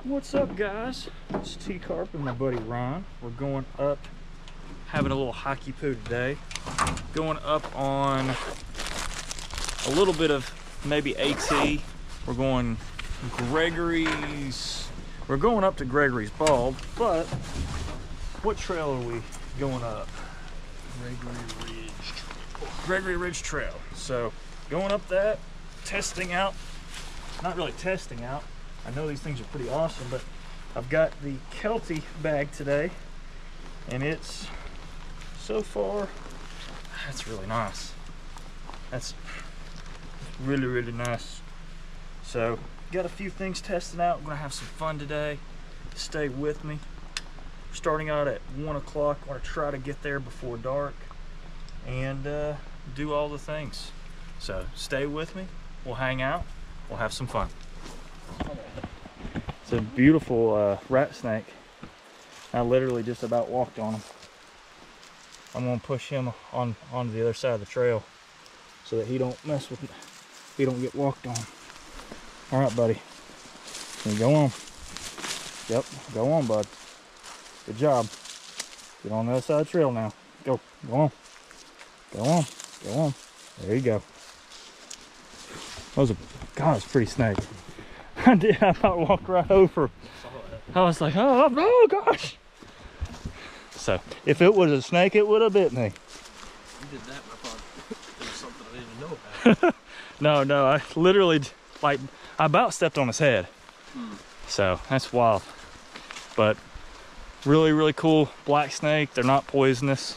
What's up, guys? It's Tcarp and my buddy Ron. We're going up, having a little hockey poo today. Going up on a little bit of maybe AT. We're going up to Gregory's Bald, but what trail are we going up? Gregory Ridge Trail. So going up that, testing out, not really testing out. I know these things are pretty awesome, but I've got the Kelty bag today, and it's so far, that's really nice. That's really, really nice. So got a few things testing out. I'm gonna have some fun today. Stay with me. We're starting out at 1 o'clock. I want to try to get there before dark and do all the things. So stay with me. We'll hang out. We'll have some fun. It's a beautiful rat snake. I literally just about walked on him. I'm gonna push him onto the other side of the trail so that he don't mess with me. He don't get walked on. All right, buddy. You go on. Yep, go on, bud. Good job. Get on the other side of the trail now. Go on. Go on. Go on. There you go. That was it's a pretty snake. I did. I about walked right over. I was like, oh gosh. So if it was a snake, it would have bit me. You did that, and I thought there was something I didn't know about. No, I literally, like, I about stepped on his head. So that's wild. But really, really cool black snake. They're not poisonous.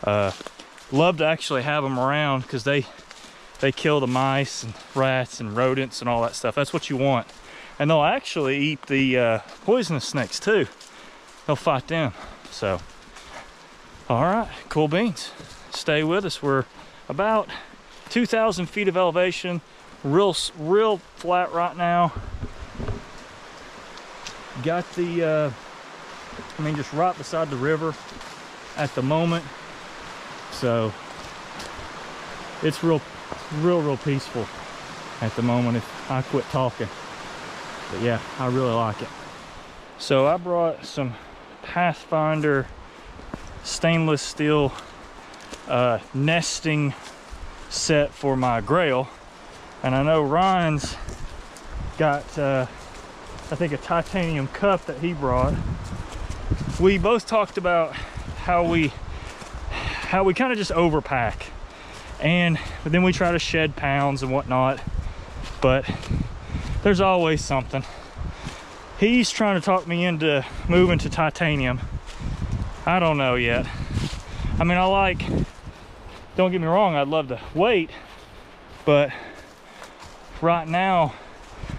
Love to actually have them around because they kill the mice and rats and rodents and all that stuff. That's what you want. And they'll actually eat the poisonous snakes too. They'll fight them. So, all right, cool beans. Stay with us. We're about 2,000 feet of elevation. Real flat right now. Got the, just right beside the river at the moment. So it's real peaceful at the moment if I quit talking. But yeah, I really like it. So I brought some Pathfinder stainless steel nesting set for my Grail, and I know Ryan's got I think a titanium cup that he brought. We both talked about how we kind of just overpack, but then we try to shed pounds and whatnot, but there's always something. He's trying to talk me into moving to titanium. I don't know yet. I mean, don't get me wrong, I'd love to wait, but right now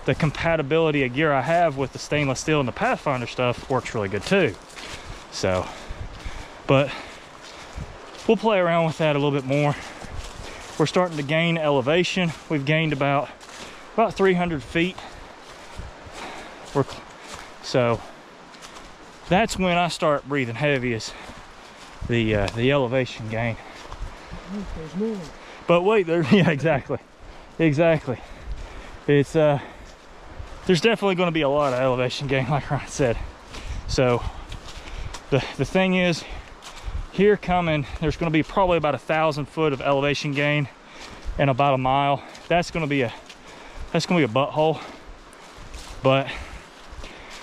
the compatibility of gear I have with the stainless steel and the Pathfinder stuff works really good too. So, but we'll play around with that a little bit more. We're starting to gain elevation. We've gained about 300 feet. So that's when I start breathing heavy, is the elevation gain. There's more. But wait, yeah, exactly. It's there's definitely going to be a lot of elevation gain, like Ryan said. So the thing is, here coming, there's going to be probably about 1,000 foot of elevation gain in about a mile. That's going to be a butthole, but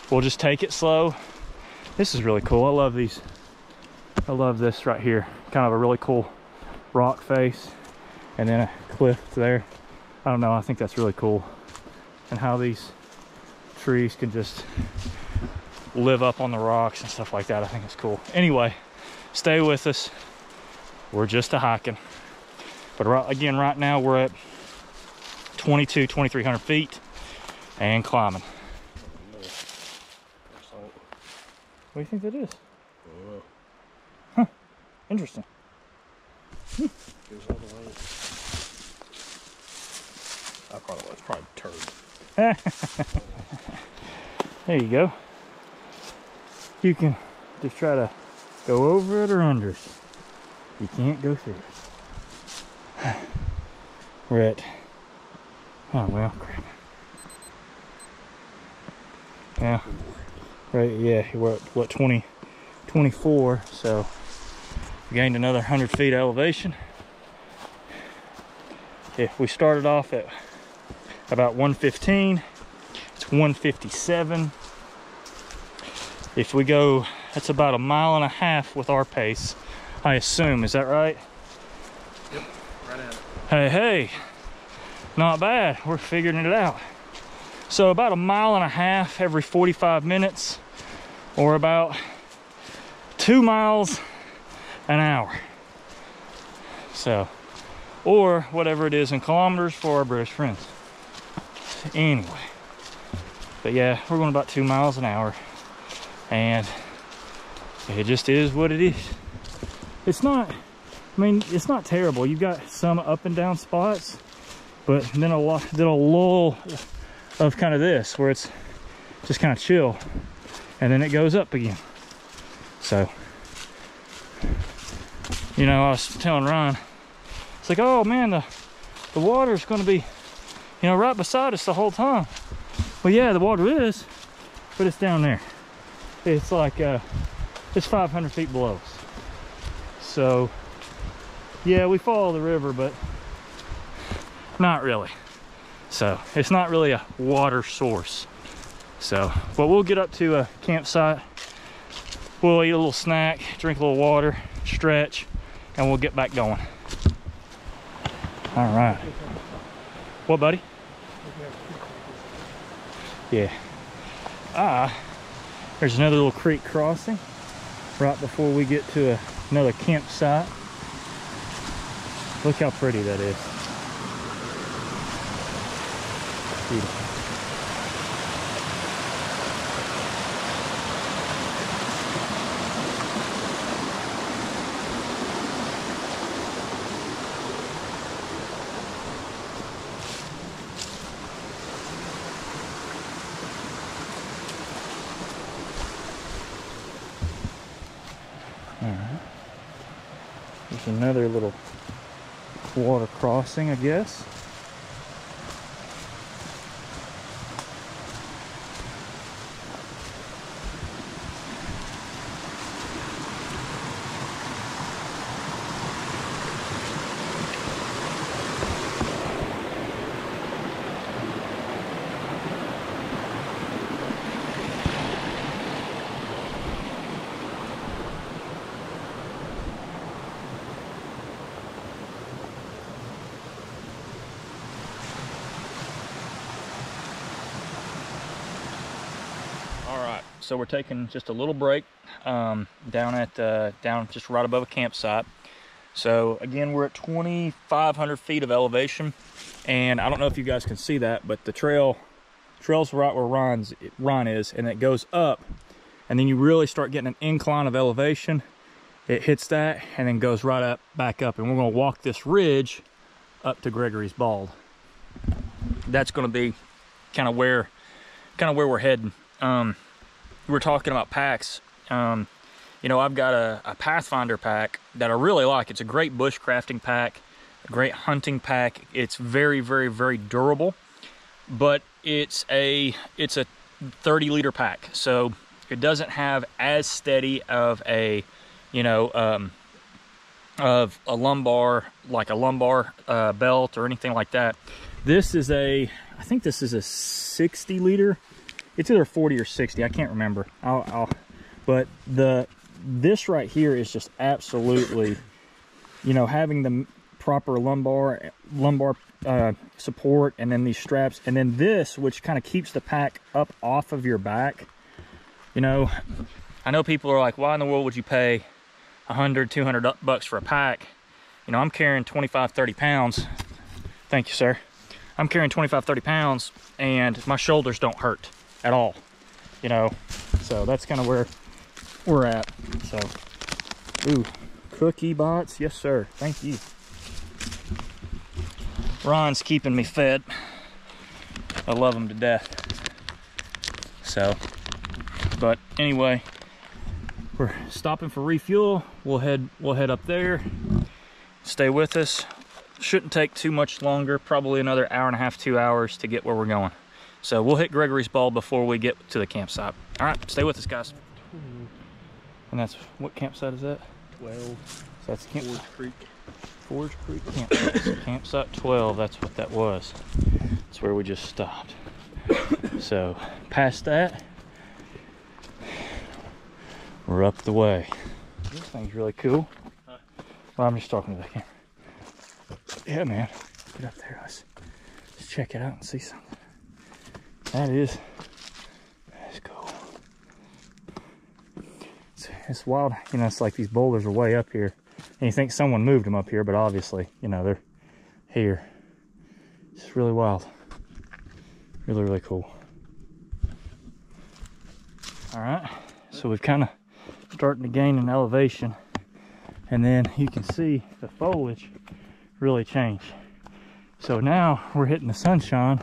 we'll just take it slow. This is really cool. I love these. I love this right here. Kind of a really cool rock face and then a cliff there. I don't know, I think that's really cool. And how these trees can just live up on the rocks and stuff like that. I think it's cool. Anyway, stay with us. We're just hiking. But right now we're at 2,300 feet and climbing. What do you think that is? Huh, interesting. Goes all the way. It's probably turd. There you go. You can just try to go over it or under it. You can't go through it. We're at, oh well, crap. Yeah. Right, yeah, we're at what, 24, so we gained another 100 feet of elevation. If we started off at about 115, it's 157. If we go, that's about 1.5 miles with our pace, I assume. Is that right? Yep, right at it. Hey, hey, not bad. We're figuring it out. So about 1.5 miles every 45 minutes, or about 2 miles an hour. So, or whatever it is in kilometers for our British friends. Anyway, but yeah, we're going about 2 miles an hour, and it just is what it is. It's not, I mean, it's not terrible. You've got some up and down spots, but then a lull of kind of this, where it's just kind of chill, and then it goes up again. So, you know, I was telling Ron, it's like, oh man, the water's going to be, you know, right beside us the whole time. Well, yeah, the water is, but it's down there. It's like, it's 500 feet below us. So, yeah, we follow the river, but not really. So, it's not really a water source. So, but we'll get up to a campsite. We'll eat a little snack, drink a little water, stretch, and we'll get back going. All right. What, buddy? Yeah. There's another little creek crossing right before we get to another campsite. Look how pretty that is. Beautiful. There's another little water crossing, I guess. So we're taking just a little break down just right above a campsite. So again, we're at 2,500 feet of elevation, and I don't know if you guys can see that, but the trail's right where Ron is, and it goes up, and then you really start getting an incline of elevation. It hits that and then goes right up, back up, and we're going to walk this ridge up to Gregory's Bald. That's going to be kind of where we're heading. We're talking about packs. You know, I've got a Pathfinder pack that I really like. It's a great bushcrafting pack, a great hunting pack. It's very, very, very durable, but it's a 30-liter pack, so it doesn't have as steady of a, you know, of a lumbar, like a lumbar belt or anything like that. This is I think this is a 60-liter. It's either 40 or 60, I can't remember. But this right here is just absolutely, you know, having the proper lumbar support, and then these straps, and then this, which kind of keeps the pack up off of your back. You know, I know people are like, why in the world would you pay $100-200 for a pack? You know, I'm carrying 25-30 pounds. Thank you, sir. I'm carrying 25-30 pounds, and my shoulders don't hurt at all, you know. So that's kind of where we're at. So, ooh, cookie bots, yes sir, thank you. Ron's keeping me fed. I love him to death. So, but anyway, we're stopping for refuel. We'll head up there. Stay with us. Shouldn't take too much longer, probably another 1.5 to 2 hours to get where we're going. So we'll hit Gregory's Bald before we get to the campsite. All right, stay with us, guys. And that's, what campsite is that? 12. So that's Forge Creek. Forge Creek campsite. So campsite 12, that's what that was. That's where we just stopped. So past that, we're up the way. This thing's really cool. Well, I'm just talking to the camera. Yeah, man, get up there. Let's check it out and see something. That's cool. It's wild, you know. It's like these boulders are way up here, and you think someone moved them up here, but obviously, you know, they're here. It's really wild. Really, really cool. All right, so we've kind of starting to gain an elevation, and then you can see the foliage really change. So now we're hitting the sunshine.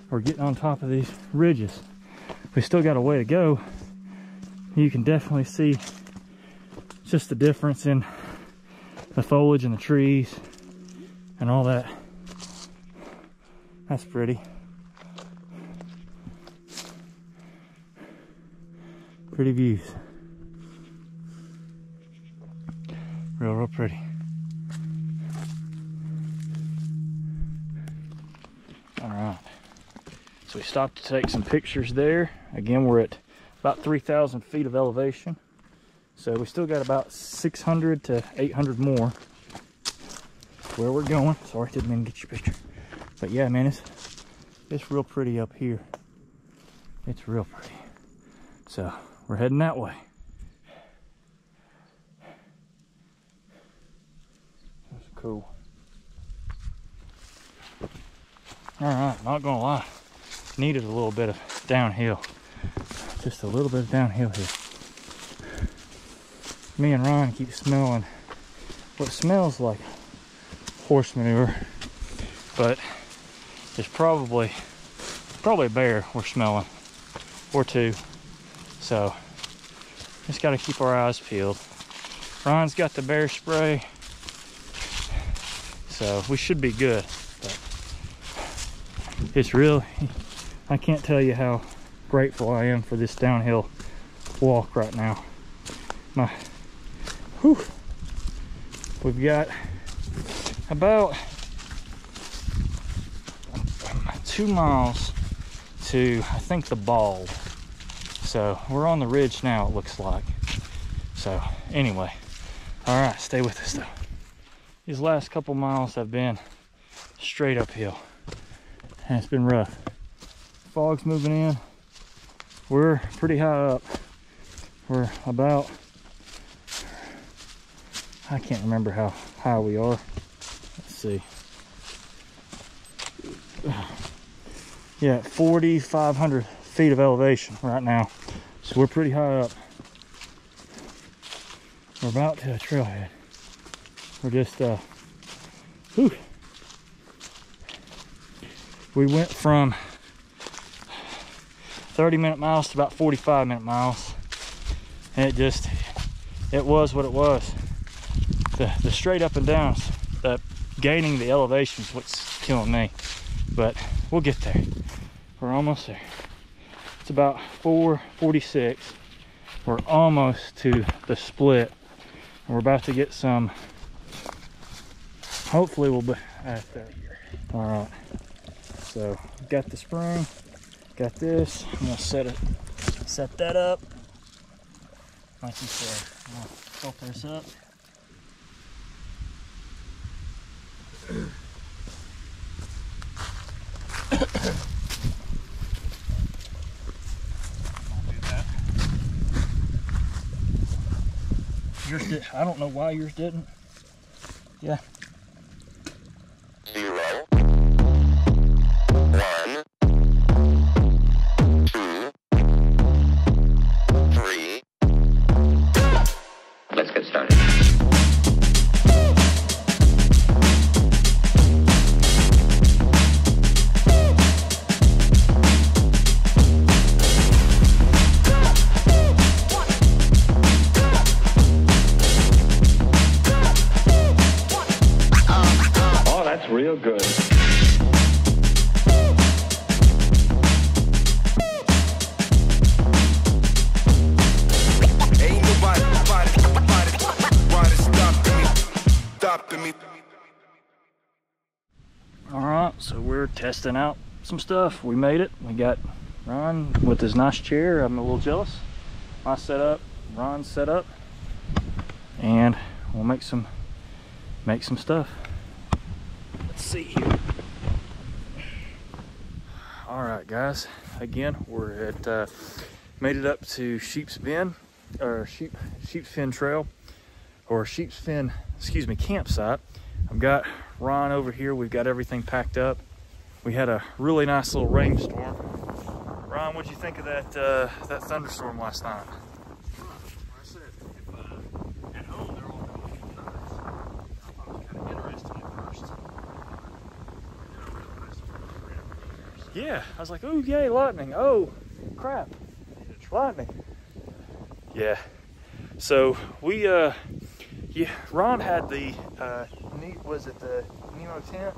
We're getting on top of these ridges. We still got a way to go. You can definitely see just the difference in the foliage and the trees and all that. That's pretty. Pretty views. Real pretty. All right. So we stopped to take some pictures there. Again, we're at about 3,000 feet of elevation. So we still got about 600 to 800 more. Where we're going. Sorry, didn't mean to get your picture. But yeah, man, it's real pretty up here. It's real pretty. So we're heading that way. That's cool. All right, not gonna lie. Needed a little bit of downhill. Just a little bit of downhill here. Me and Ryan keep smelling what smells like horse manure, but there's probably a bear we're smelling, or two. So just got to keep our eyes peeled. Ryan's got the bear spray, so we should be good. But it's real. I can't tell you how grateful I am for this downhill walk right now. We've got about 2 miles to, I think, the Bald. So we're on the ridge now, it looks like. So anyway, all right, stay with us though. These last couple miles have been straight uphill, and it's been rough. Fog's moving in. We're pretty high up. We're about, I can't remember how high we are. Let's see. Yeah, 4,500 feet of elevation right now. So we're pretty high up. We're about to a trailhead. We're just, we went from 30-minute miles to about 45-minute miles. And it was what it was. The straight up and downs, the gaining the elevation is what's killing me. But we'll get there. We're almost there. It's about 4:46. We're almost to the split. And we're about to get some. Hopefully we'll be at there. All right. So got the spring, got this. I'm gonna set that up. Like you said, I'm gonna filter this up. Yours did. I don't know why yours didn't. Yeah. 0, 1, 2, 3. Let's get started. we're testing out some stuff. We made it. We got Ron with his nice chair. I'm a little jealous. My setup, Ron's setup, and we'll make some stuff. Let's see here. All right, guys. Again, we're at made it up to Sheep's Bend, or Sheep's Fin Trail, or Sheep's Fin, excuse me, campsite. I've got Ron over here. We've got everything packed up. We had a really nice little rainstorm. Ron, what'd you think of that that thunderstorm last night? I said, if at home they're all going nice. I thought it was kind of interesting at first. I didn't realize it was around years. Yeah, I was like, oh yay, lightning. Oh crap, lightning. Yeah. So we yeah, Ron had the was it the Nemo tent?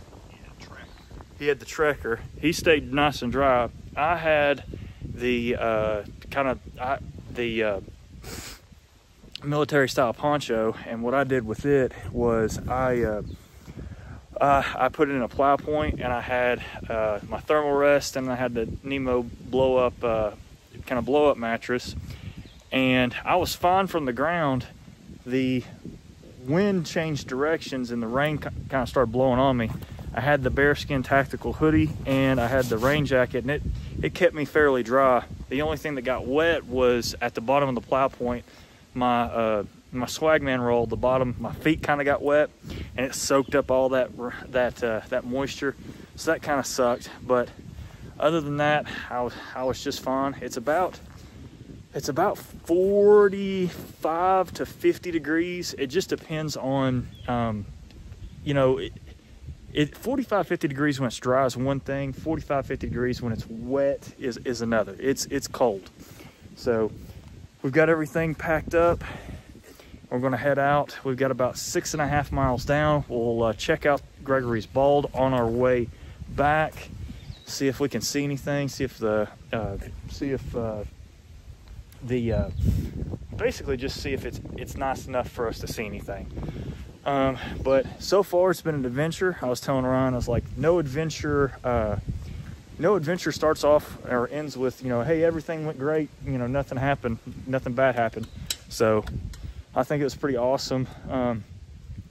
He had the Trekker. He stayed nice and dry. I had the military style poncho, and what I did with it was I put it in a plow point, and I had my thermal rest, and I had the Nemo blow up kind of blow up mattress, and I was fine from the ground. The wind changed directions and the rain kind of started blowing on me. I had the bearskin tactical hoodie and I had the rain jacket, and it kept me fairly dry. The only thing that got wet was at the bottom of the plow point. My my swagman roll, the bottom, my feet kind of got wet, and it soaked up all that moisture. So that kind of sucked. But other than that, I was just fine. It's about 45 to 50 degrees. It just depends on, you know, 45, 50 degrees when it's dry is one thing. 45, 50 degrees when it's wet is another. It's cold. So we've got everything packed up. We're gonna head out. We've got about 6.5 miles down. We'll check out Gregory's Bald on our way back. See if we can see anything. Basically just see if it's nice enough for us to see anything. But so far it's been an adventure. I was telling Ryan, I was like, no adventure starts off or ends with, you know, hey, everything went great, you know, nothing happened, nothing bad happened. So I think it was pretty awesome.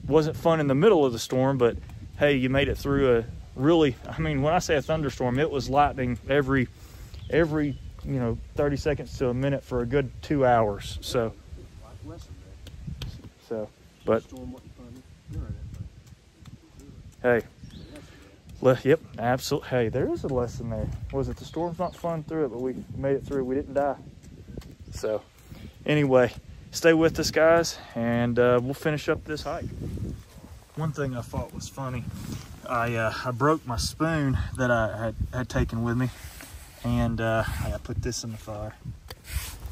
Wasn't fun in the middle of the storm, but hey, you made it through a really, I mean, when I say a thunderstorm, it was lightning every you know, 30 seconds to a minute for a good 2 hours. So but hey, yep, absolutely. Hey, there is a lesson there. Was it the storm's not fun through it, but we made it through. We didn't die. So anyway, stay with us, guys, and we'll finish up this hike. One thing I thought was funny, I broke my spoon that I had taken with me, and I put this in the fire.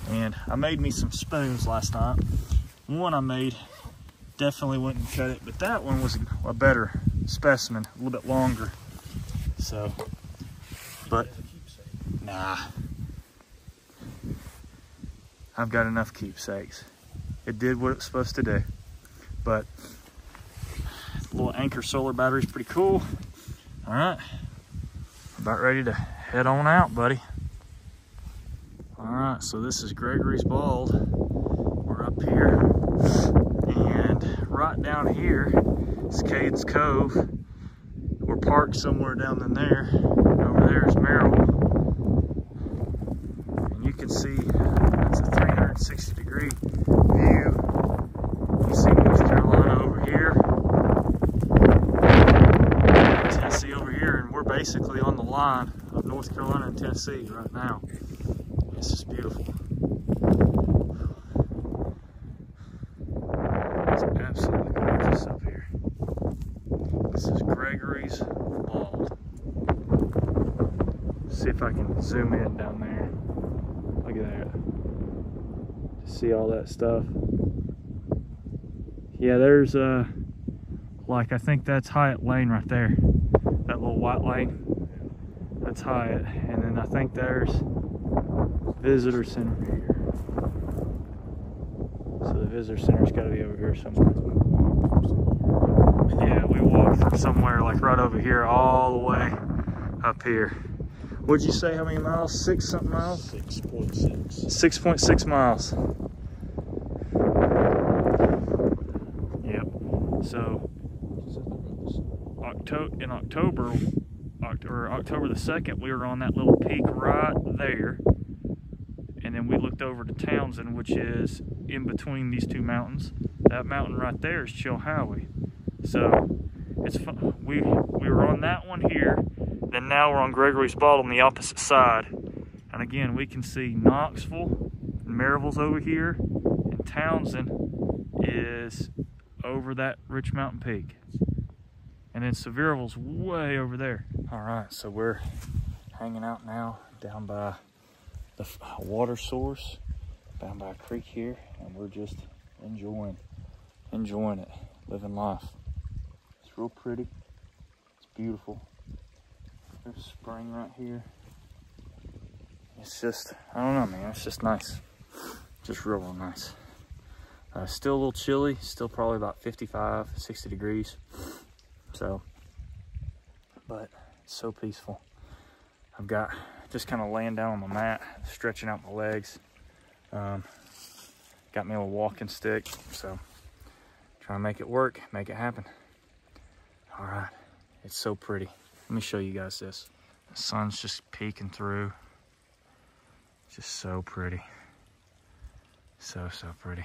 And I made me some spoons last night. One I made definitely wouldn't cut it, but that one was a better specimen, a little bit longer. So, but nah, I've got enough keepsakes. It did what it was supposed to do. But the little Anchor solar battery is pretty cool. All right, about ready to head on out, buddy. All right, so this is Gregory's Bald. We're up here, and right down here is Cade's Cove. We're parked somewhere down in there. Over there is Merrill, and you can see that's a 360-degree view. You see North Carolina over here, Tennessee over here, and we're basically on the line of North Carolina and Tennessee right now. It's just beautiful. It's absolutely gorgeous up here. This is Gregory's Bald. See if I can zoom in down there. Look at that. See all that stuff. Yeah, there's like, I think that's Hyatt Lane right there. That little white lane. That's Hyatt. And then I think there's Visitor Center here. So the Visitor Center's got to be over here somewhere. Yeah, we walked from somewhere like right over here all the way up here. What'd you say, how many miles? 6 something miles? 6.6. 6.6 miles. Yep. So October the 2nd, we were on that little peak right there. And then we looked over to Townsend, which is in between these two mountains. That mountain right there is Chilhowie. So it's fun. We were on that one here. Then now we're on Gregory's Bald on the opposite side. And again, we can see Knoxville and Maryville's over here. And Townsend is over that Rich Mountain Peak. And then Sevierville's way over there. All right, so we're hanging out now down by the water source, down by a creek here, and we're just enjoying it, living life. It's real pretty. It's beautiful. There's spring right here. It's just, I don't know, man. It's just nice. Just real nice. Still a little chilly. Still probably about 55, 60 degrees. So, but it's so peaceful. I've got just kind of laying down on my mat, stretching out my legs. Got me a little walking stick. So, trying to make it work, make it happen. All right. It's so pretty. Let me show you guys this. The sun's just peeking through. Just so pretty. So pretty.